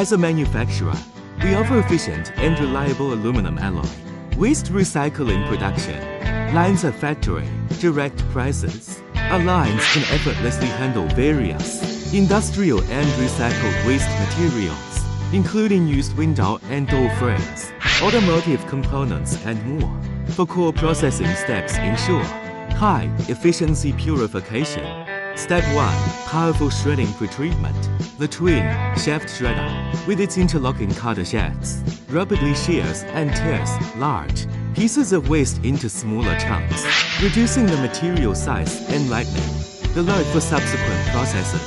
As a manufacturer, we offer efficient and reliable aluminum alloy, waste recycling production, lines at factory, direct prices. Our lines can effortlessly handle various industrial and recycled waste materials, including used window and door frames, automotive components, and more. For core processing steps, ensure high-efficiency purification. Step 1. Powerful shredding pretreatment. The twin shaft shredder, with its interlocking cutter shafts, rapidly shears and tears large pieces of waste into smaller chunks, reducing the material size and lightening the load for subsequent processes.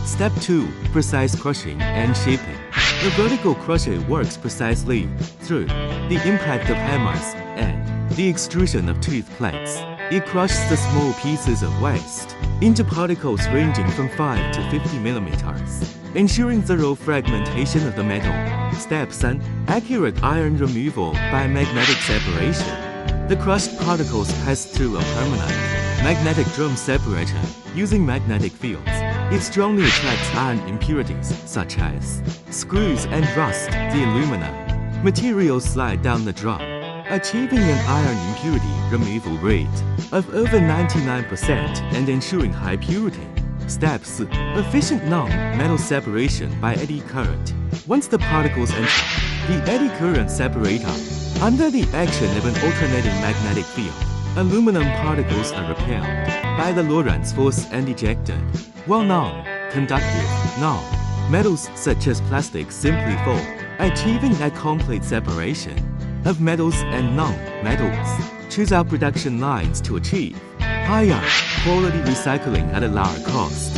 Step 2. Precise crushing and shaping. The vertical crusher works precisely through the impact of hammers and the extrusion of tooth plates. It crushes the small pieces of waste into particles ranging from 5 to 50 millimeters, ensuring thorough fragmentation of the metal. Step 3. Accurate iron removal by magnetic separation. The crushed particles pass through a permanent magnetic drum separator using magnetic fields. It strongly attracts iron impurities such as screws and rust. The aluminum materials slide down the drum, achieving an iron impurity removal rate of over 99% and ensuring high purity. Steps: efficient non-metal separation by eddy current. Once the particles enter the eddy current separator, under the action of an alternating magnetic field, aluminum particles are repelled by the Lorentz force and ejected, while non-conductive non-metals such as plastic simply fall, achieving a complete separation of metals and non-metals. Choose our production lines to achieve higher quality recycling at a lower cost.